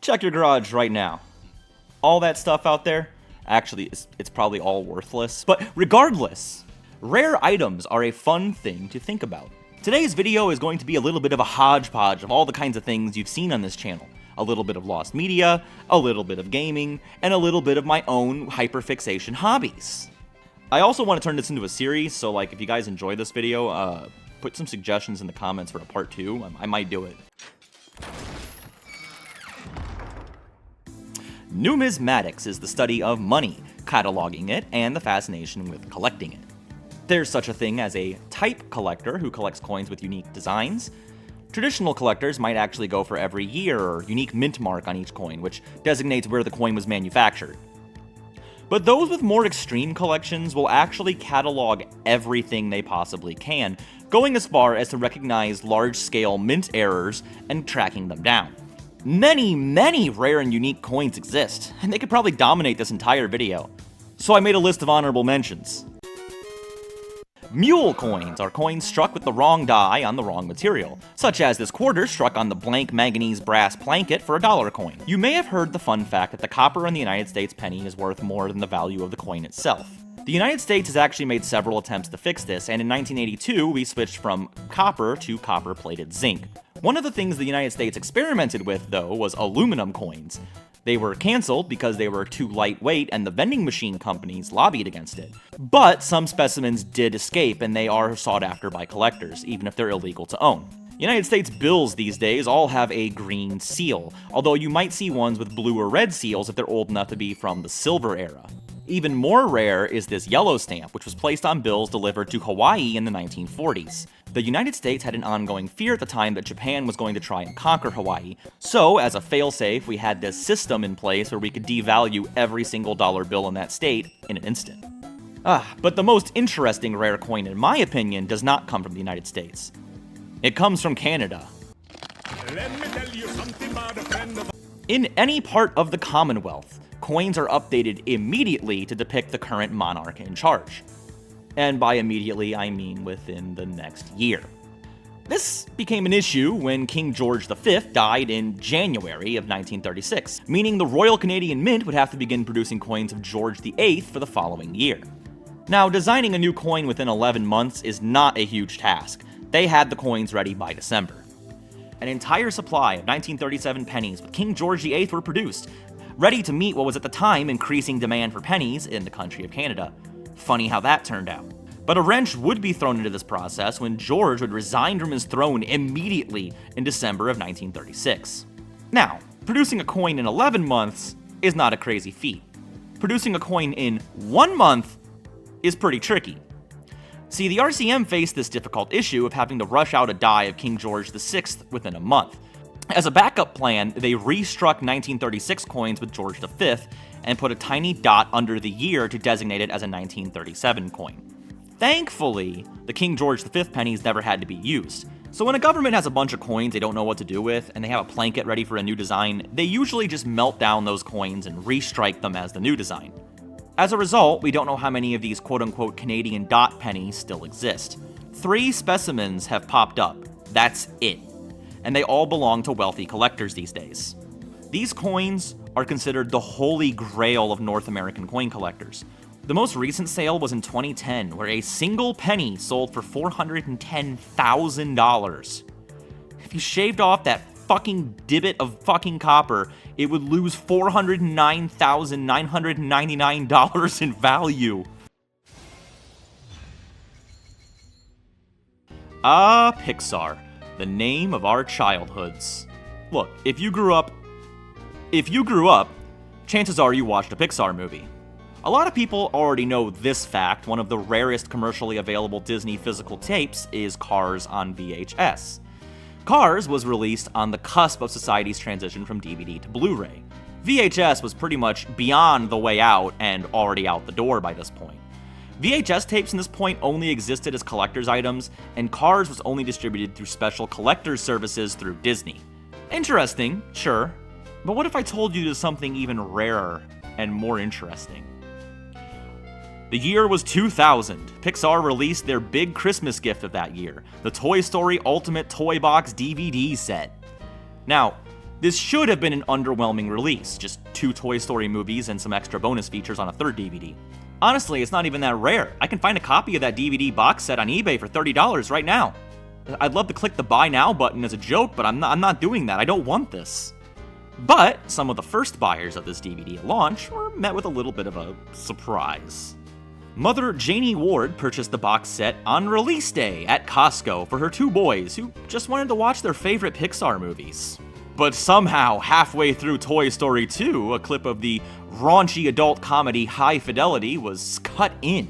Check your garage right now. All that stuff out there, actually, it's probably all worthless. But regardless, rare items are a fun thing to think about. Today's video is going to be a little bit of a hodgepodge of all the kinds of things you've seen on this channel. A little bit of lost media, a little bit of gaming, and a little bit of my own hyperfixation hobbies. I also want to turn this into a series, so like if you guys enjoy this video, put some suggestions in the comments for a part 2. I might do it. Numismatics is the study of money, cataloging it, and the fascination with collecting it. There's such a thing as a type collector who collects coins with unique designs. Traditional collectors might actually go for every year or unique mint mark on each coin, which designates where the coin was manufactured. But those with more extreme collections will actually catalog everything they possibly can, going as far as to recognize large-scale mint errors and tracking them down. Many rare and unique coins exist, and they could probably dominate this entire video. So I made a list of honorable mentions. Mule coins are coins struck with the wrong die on the wrong material, such as this quarter struck on the blank manganese brass planket for a dollar coin. You may have heard the fun fact that the copper in the United States penny is worth more than the value of the coin itself. The United States has actually made several attempts to fix this, and in 1982 we switched from copper to copper-plated zinc. One of the things the United States experimented with, though, was aluminum coins. They were canceled because they were too lightweight and the vending machine companies lobbied against it. But some specimens did escape and they are sought after by collectors, even if they're illegal to own. United States bills these days all have a green seal, although you might see ones with blue or red seals if they're old enough to be from the silver era. Even more rare is this yellow stamp, which was placed on bills delivered to Hawaii in the 1940s. The United States had an ongoing fear at the time that Japan was going to try and conquer Hawaii, so as a failsafe, we had this system in place where we could devalue every single dollar bill in that state in an instant. But the most interesting rare coin, in my opinion, does not come from the United States. It comes from Canada. Let me tell you something about a friend of... In any part of the Commonwealth, coins are updated immediately to depict the current monarch in charge. And by immediately, I mean within the next year. This became an issue when King George V died in January of 1936, meaning the Royal Canadian Mint would have to begin producing coins of George VIII for the following year. Now, designing a new coin within 11 months is not a huge task. They had the coins ready by December. An entire supply of 1937 pennies with King George VIII were produced, ready to meet what was at the time increasing demand for pennies in the country of Canada. Funny how that turned out. But a wrench would be thrown into this process when George would resign from his throne immediately in December of 1936. Now, producing a coin in 11 months is not a crazy feat. Producing a coin in 1 month is pretty tricky. See, the RCM faced this difficult issue of having to rush out a die of King George VI within a month. As a backup plan, they restruck 1936 coins with George V and put a tiny dot under the year to designate it as a 1937 coin. Thankfully, the King George V pennies never had to be used. So when a government has a bunch of coins they don't know what to do with, and they have a planket ready for a new design, they usually just melt down those coins and restrike them as the new design. As a result, we don't know how many of these quote-unquote Canadian dot pennies still exist. 3 specimens have popped up. That's it. And they all belong to wealthy collectors these days. These coins are considered the holy grail of North American coin collectors. The most recent sale was in 2010, where a single penny sold for $410,000. If you shaved off that fucking divot of fucking copper, it would lose $409,999 in value. Pixar. The name of our childhoods. Look, if you grew up, chances are you watched a Pixar movie. A lot of people already know this fact. One of the rarest commercially available Disney physical tapes is Cars on VHS. Cars was released on the cusp of society's transition from DVD to Blu-ray. VHS was pretty much beyond the way out and already out the door by this point. VHS tapes in this point only existed as collector's items, and Cars was only distributed through special collector's services through Disney. Interesting, sure, but what if I told you there's something even rarer and more interesting? The year was 2000. Pixar released their big Christmas gift of that year, the Toy Story Ultimate Toy Box DVD set. Now, This should have been an underwhelming release, just 2 Toy Story movies and some extra bonus features on a 3rd DVD. Honestly, it's not even that rare. I can find a copy of that DVD box set on eBay for $30 right now. I'd love to click the buy now button as a joke, but I'm not doing that. I don't want this. But some of the first buyers of this DVD at launch were met with a little bit of a surprise. Mother Janie Ward purchased the box set on release day at Costco for her 2 boys who just wanted to watch their favorite Pixar movies. But somehow, halfway through Toy Story 2, a clip of the raunchy adult comedy High Fidelity was cut in.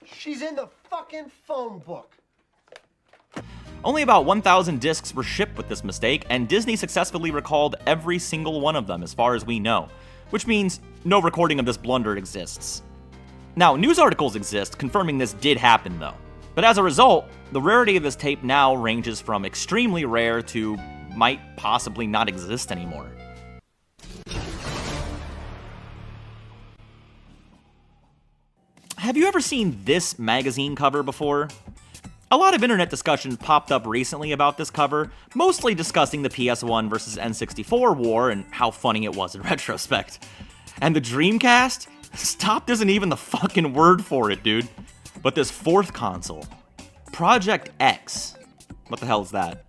She's in the fucking phone book. Only about 1,000 discs were shipped with this mistake, and Disney successfully recalled every single one of them as far as we know, which means no recording of this blunder exists. Now, news articles exist confirming this did happen though, but as a result, the rarity of this tape now ranges from extremely rare to might possibly not exist anymore. Have you ever seen this magazine cover before? A lot of internet discussion popped up recently about this cover, mostly discussing the PS1 versus N64 war and how funny it was in retrospect. And the Dreamcast? Stopped isn't even the fucking word for it, dude. But this 4th console, Project X. What the hell is that?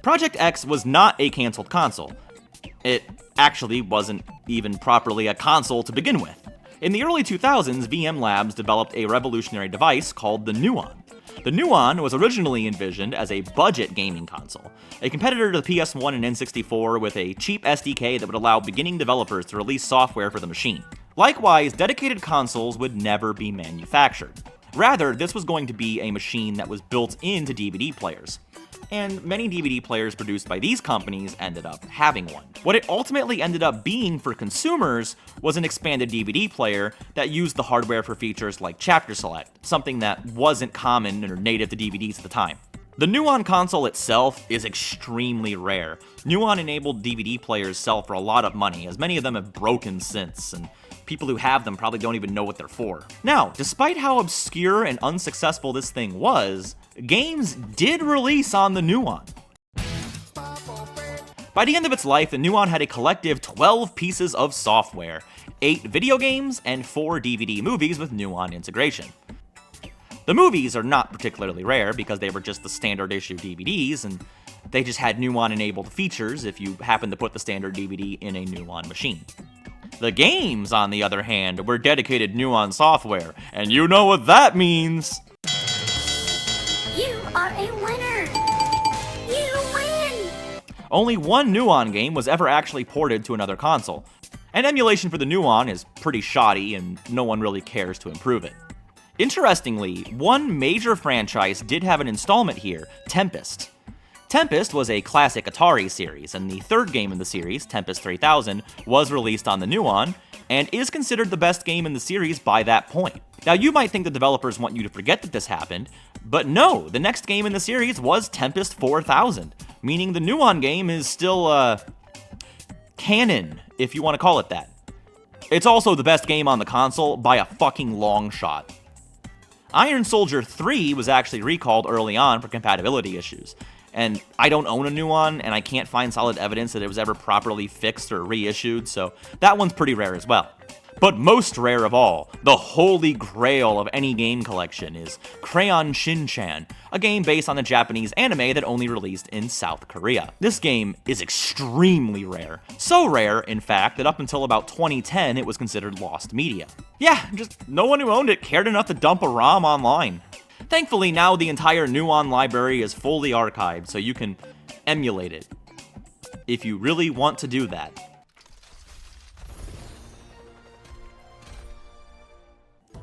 Project X was not a canceled console. It actually wasn't even properly a console to begin with. In the early 2000s, VM Labs developed a revolutionary device called the Nuon. The Nuon was originally envisioned as a budget gaming console, a competitor to the PS1 and N64 with a cheap SDK that would allow beginning developers to release software for the machine. Likewise, dedicated consoles would never be manufactured. Rather, this was going to be a machine that was built into DVD players. And many DVD players produced by these companies ended up having one. What it ultimately ended up being for consumers was an expanded DVD player that used the hardware for features like Chapter Select, something that wasn't common or native to DVDs at the time. The Nuon console itself is extremely rare. Nuon-enabled DVD players sell for a lot of money, as many of them have broken since, and people who have them probably don't even know what they're for. Now, despite how obscure and unsuccessful this thing was, games did release on the Nuon. By the end of its life, the Nuon had a collective 12 pieces of software, 8 video games, and 4 DVD movies with Nuon integration. The movies are not particularly rare because they were just the standard issue DVDs, and they just had Nuon-enabled features if you happen to put the standard DVD in a Nuon machine. The games, on the other hand, were dedicated Nuon software, and you know what that means! You are a winner! You win! Only one Nuon game was ever actually ported to another console, and emulation for the Nuon is pretty shoddy and no one really cares to improve it. Interestingly, one major franchise did have an installment here, Tempest. Tempest was a classic Atari series, and the 3rd game in the series, Tempest 3000, was released on the Nuon, and is considered the best game in the series by that point. Now, you might think the developers want you to forget that this happened, but no, the next game in the series was Tempest 4000, meaning the Nuon game is still, canon, if you want to call it that. It's also the best game on the console by a fucking long shot. Iron Soldier 3 was actually recalled early on for compatibility issues, and I don't own a Nuon, and I can't find solid evidence that it was ever properly fixed or reissued, so that one's pretty rare as well. But most rare of all, the holy grail of any game collection, is Crayon Shin-Chan, a game based on a Japanese anime that only released in South Korea. This game is extremely rare. So rare, in fact, that up until about 2010 it was considered lost media. Yeah, just no one who owned it cared enough to dump a ROM online. Thankfully, now the entire Nuon library is fully archived, so you can emulate it, if you really want to do that.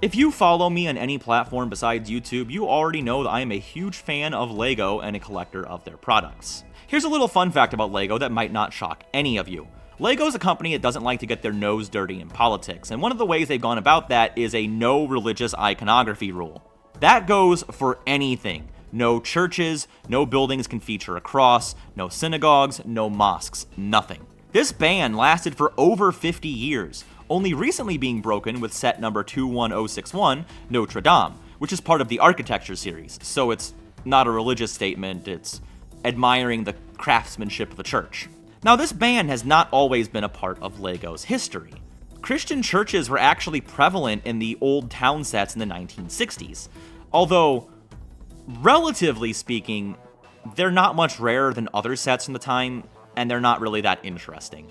If you follow me on any platform besides YouTube, you already know that I am a huge fan of LEGO and a collector of their products. Here's a little fun fact about LEGO that might not shock any of you. LEGO is a company that doesn't like to get their nose dirty in politics, and one of the ways they've gone about that is a no religious iconography rule. That goes for anything. No churches, no buildings can feature a cross, no synagogues, no mosques, nothing. This ban lasted for over 50 years, only recently being broken with set number 21061, Notre Dame, which is part of the Architecture series, so it's not a religious statement, it's admiring the craftsmanship of the church. Now, this ban has not always been a part of LEGO's history. Christian churches were actually prevalent in the old town sets in the 1960s, although, relatively speaking, they're not much rarer than other sets from the time, and they're not really that interesting.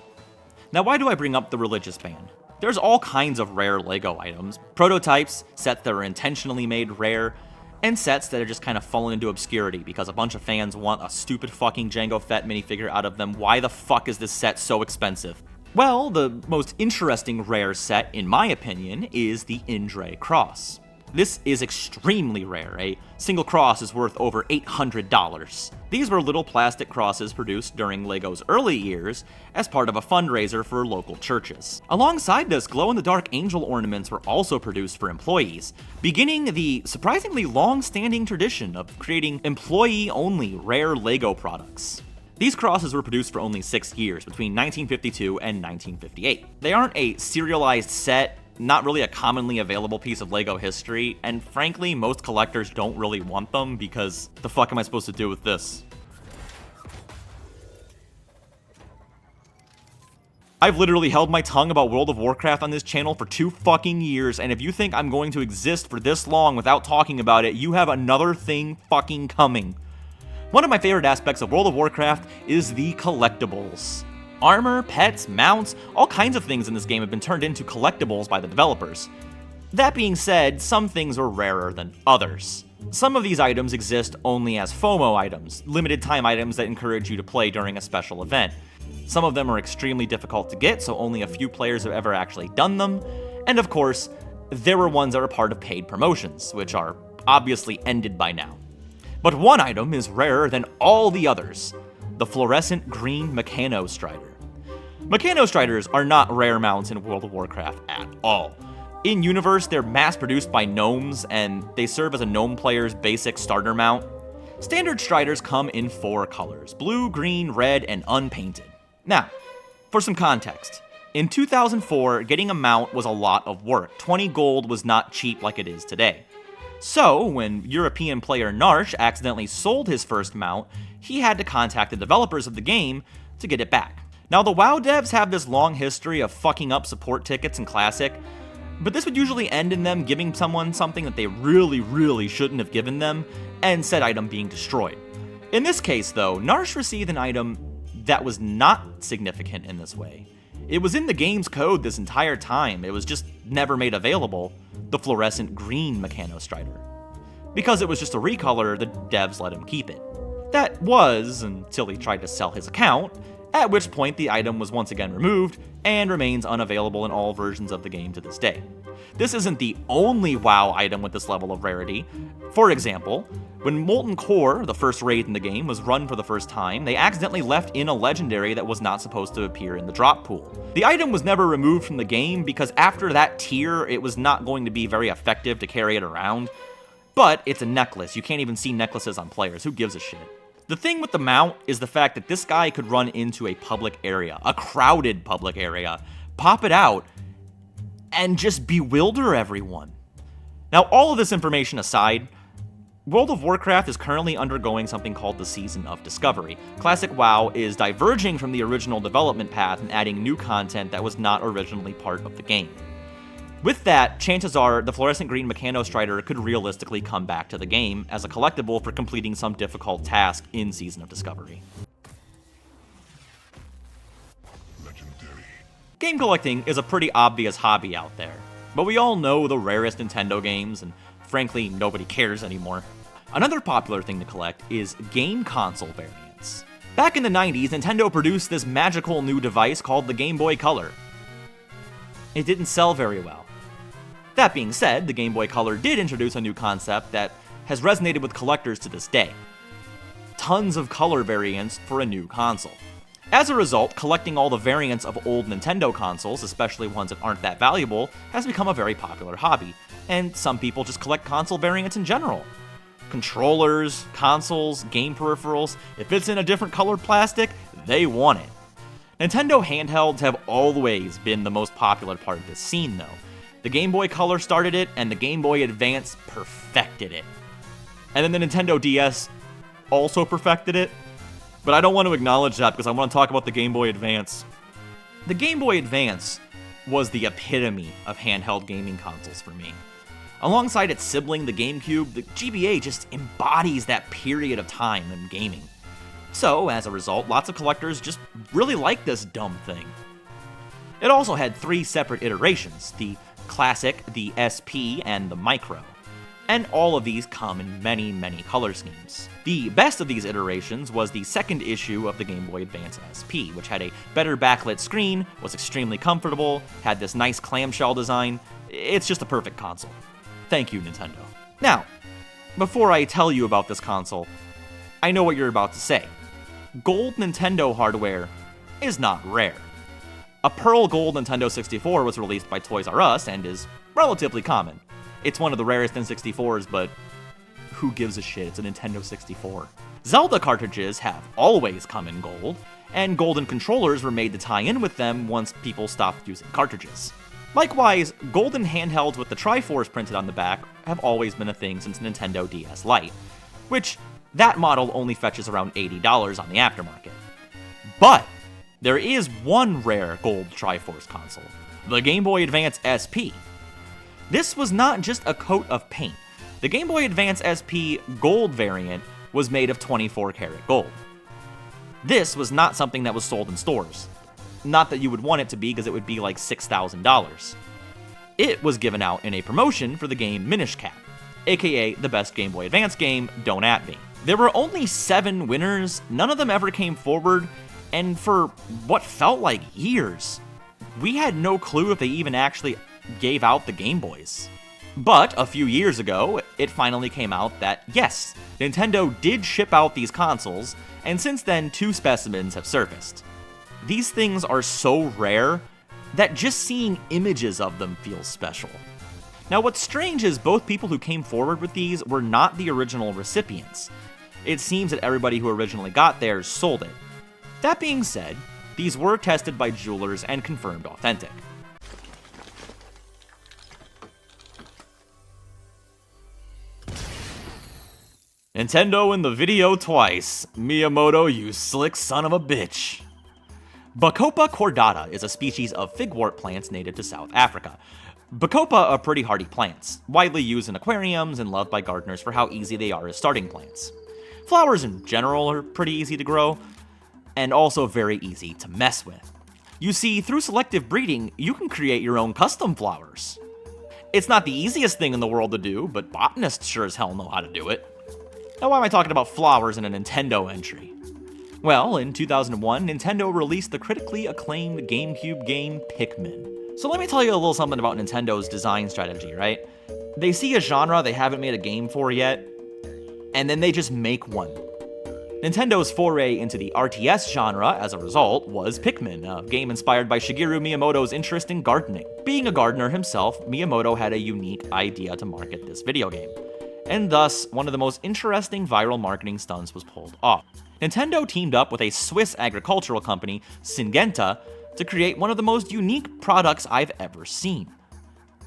Now, why do I bring up the religious ban? There's all kinds of rare LEGO items, prototypes, sets that are intentionally made rare, and sets that are just kind of fallen into obscurity because a bunch of fans want a stupid fucking Jango Fett minifigure out of them. Why the fuck is this set so expensive? Well, the most interesting rare set, in my opinion, is the Indre Cross. This is extremely rare. A single cross is worth over $800. These were little plastic crosses produced during LEGO's early years as part of a fundraiser for local churches. Alongside this, glow-in-the-dark angel ornaments were also produced for employees, beginning the surprisingly long-standing tradition of creating employee-only rare LEGO products. These crosses were produced for only 6 years, between 1952 and 1958. They aren't a serialized set, not really a commonly available piece of LEGO history, and frankly, most collectors don't really want them because the fuck am I supposed to do with this? I've literally held my tongue about World of Warcraft on this channel for 2 fucking years, and if you think I'm going to exist for this long without talking about it, you have another thing fucking coming. One of my favorite aspects of World of Warcraft is the collectibles. Armor, pets, mounts, all kinds of things in this game have been turned into collectibles by the developers. That being said, some things are rarer than others. Some of these items exist only as FOMO items, limited time items that encourage you to play during a special event. Some of them are extremely difficult to get, so only a few players have ever actually done them. And of course, there were ones that are part of paid promotions, which are obviously ended by now. But one item is rarer than all the others: the fluorescent green Mechanostrider. Mechanostriders are not rare mounts in World of Warcraft at all. In universe, they're mass-produced by gnomes, and they serve as a gnome player's basic starter mount. Standard Striders come in 4 colors: blue, green, red, and unpainted. Now, for some context, in 2004, getting a mount was a lot of work. 20 gold was not cheap like it is today. So, when European player Narsh accidentally sold his first mount, he had to contact the developers of the game to get it back. Now, the WoW devs have this long history of fucking up support tickets in Classic, but this would usually end in them giving someone something that they really shouldn't have given them, and said item being destroyed. In this case, though, Narsh received an item that was not significant in this way. It was in the game's code this entire time, it was just never made available: the fluorescent green Mechanostrider. Because it was just a recolor, the devs let him keep it. That was, until he tried to sell his account, at which point the item was once again removed and remains unavailable in all versions of the game to this day. This isn't the only WoW item with this level of rarity. For example, when Molten Core, the first raid in the game, was run for the first time, they accidentally left in a legendary that was not supposed to appear in the drop pool. The item was never removed from the game because after that tier, it was not going to be very effective to carry it around. But it's a necklace. You can't even see necklaces on players. Who gives a shit? The thing with the mount is the fact that this guy could run into a public area, a crowded public area, pop it out, and just bewilder everyone. Now, all of this information aside, World of Warcraft is currently undergoing something called the Season of Discovery. Classic WoW is diverging from the original development path and adding new content that was not originally part of the game. With that, chances are the fluorescent green Mechanostrider could realistically come back to the game as a collectible for completing some difficult task in Season of Discovery. Legendary. Game collecting is a pretty obvious hobby out there, but we all know the rarest Nintendo games, and frankly, nobody cares anymore. Another popular thing to collect is game console variants. Back in the 90s, Nintendo produced this magical new device called the Game Boy Color. It didn't sell very well. That being said, the Game Boy Color did introduce a new concept that has resonated with collectors to this day: tons of color variants for a new console. As a result, collecting all the variants of old Nintendo consoles, especially ones that aren't that valuable, has become a very popular hobby, and some people just collect console variants in general. Controllers, consoles, game peripherals, if it's in a different colored plastic, they want it. Nintendo handhelds have always been the most popular part of this scene, though. The Game Boy Color started it, and the Game Boy Advance perfected it. And then the Nintendo DS also perfected it. But I don't want to acknowledge that because I want to talk about the Game Boy Advance. The Game Boy Advance was the epitome of handheld gaming consoles for me. Alongside its sibling, the GameCube, the GBA just embodies that period of time in gaming. So, as a result, lots of collectors just really like this dumb thing. It also had 3 separate iterations, the Classic, the SP, and the Micro. And all of these come in many, many color schemes. The best of these iterations was the second issue of the Game Boy Advance SP, which had a better backlit screen, was extremely comfortable, had this nice clamshell design. It's just a perfect console. Thank you, Nintendo. Now, before I tell you about this console, I know what you're about to say. Gold Nintendo hardware is not rare. A Pearl Gold Nintendo 64 was released by Toys R Us and is relatively common. It's one of the rarest N64s, but who gives a shit? It's a Nintendo 64. Zelda cartridges have always come in gold, and golden controllers were made to tie in with them once people stopped using cartridges. Likewise, golden handhelds with the Triforce printed on the back have always been a thing since Nintendo DS Lite, which that model only fetches around $80 on the aftermarket. But there is one rare gold Triforce console, the Game Boy Advance SP. This was not just a coat of paint. The Game Boy Advance SP Gold variant was made of 24 karat gold. This was not something that was sold in stores. Not that you would want it to be, because it would be like $6,000. It was given out in a promotion for the game Minish Cap, aka the best Game Boy Advance game, Don't At Me. There were only 7 winners, none of them ever came forward, and for what felt like years, we had no clue if they even actually gave out the Game Boys. But a few years ago, it finally came out that yes, Nintendo did ship out these consoles, and since then 2 specimens have surfaced. These things are so rare that just seeing images of them feels special. Now what's strange is both people who came forward with these were not the original recipients. It seems that everybody who originally got theirs sold it. That being said, these were tested by jewelers and confirmed authentic. Nintendo in the video twice. Miyamoto, you slick son of a bitch. Bacopa cordata is a species of figwort plants native to South Africa. Bacopa are pretty hardy plants, widely used in aquariums and loved by gardeners for how easy they are as starting plants. Flowers in general are pretty easy to grow, and also very easy to mess with. You see, through selective breeding, you can create your own custom flowers. It's not the easiest thing in the world to do, but botanists sure as hell know how to do it. Now, why am I talking about flowers in a Nintendo entry? Well, in 2001, Nintendo released the critically acclaimed GameCube game Pikmin. So let me tell you a little something about Nintendo's design strategy, right? They see a genre they haven't made a game for yet, and then they just make one. Nintendo's foray into the RTS genre, as a result, was Pikmin, a game inspired by Shigeru Miyamoto's interest in gardening. Being a gardener himself, Miyamoto had a unique idea to market this video game. And thus, one of the most interesting viral marketing stunts was pulled off. Nintendo teamed up with a Swiss agricultural company, Syngenta, to create one of the most unique products I've ever seen.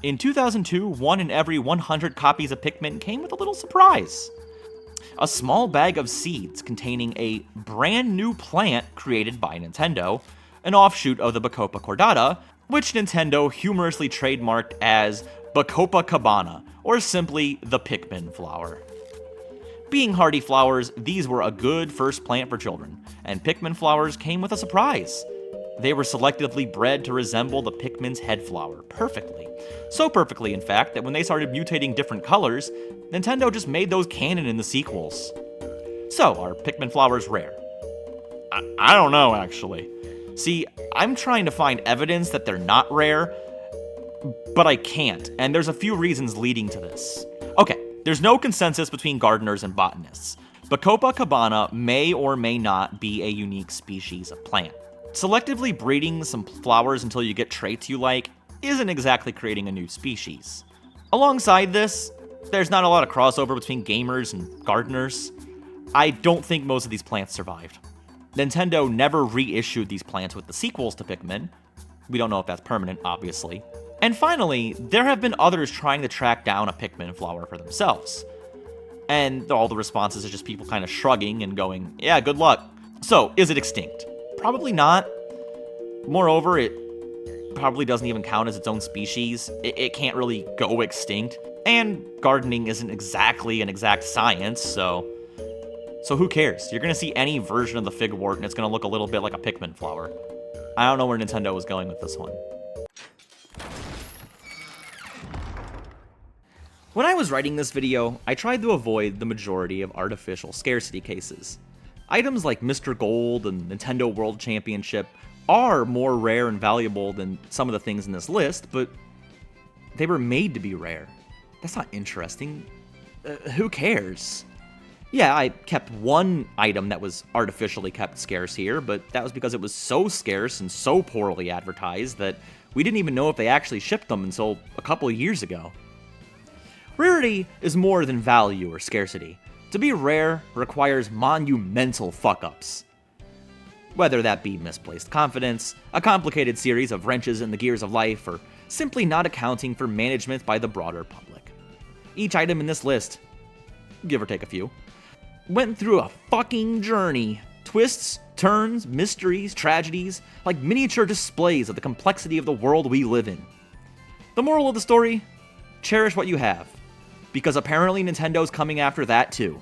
In 2002, 1 in every 100 copies of Pikmin came with a little surprise. A small bag of seeds containing a brand new plant created by Nintendo, an offshoot of the Bacopa cordata, which Nintendo humorously trademarked as Bacopa Cobana, or simply the Pikmin flower. Being hardy flowers, these were a good first plant for children, and Pikmin flowers came with a surprise. They were selectively bred to resemble the Pikmin's head flower perfectly. So perfectly, in fact, that when they started mutating different colors, Nintendo just made those canon in the sequels. So, are Pikmin flowers rare? I don't know, actually. See, I'm trying to find evidence that they're not rare, but I can't, and there's a few reasons leading to this. Okay, there's no consensus between gardeners and botanists. Bacopa Cobana may or may not be a unique species of plant. Selectively breeding some flowers until you get traits you like isn't exactly creating a new species. Alongside this, there's not a lot of crossover between gamers and gardeners. I don't think most of these plants survived. Nintendo never reissued these plants with the sequels to Pikmin. We don't know if that's permanent, obviously. And finally, there have been others trying to track down a Pikmin flower for themselves. And all the responses are just people kind of shrugging and going, yeah, good luck. So, is it extinct? Probably not. Moreover, it probably doesn't even count as its own species. It can't really go extinct. And gardening isn't exactly an exact science, so who cares? You're gonna see any version of the figwort and it's gonna look a little bit like a Pikmin flower. I don't know where Nintendo was going with this one. When I was writing this video, I tried to avoid the majority of artificial scarcity cases. Items like Mr. Gold and Nintendo World Championship are more rare and valuable than some of the things in this list, but they were made to be rare. That's not interesting. Who cares? Yeah, I kept one item that was artificially kept scarce here, but that was because it was so scarce and so poorly advertised that we didn't even know if they actually shipped them until a couple of years ago. Rarity is more than value or scarcity. To be rare requires monumental fuck-ups. Whether that be misplaced confidence, a complicated series of wrenches in the gears of life, or simply not accounting for management by the broader public. Each item in this list, give or take a few, went through a fucking journey. Twists, turns, mysteries, tragedies, like miniature displays of the complexity of the world we live in. The moral of the story? Cherish what you have. Because apparently Nintendo's coming after that too.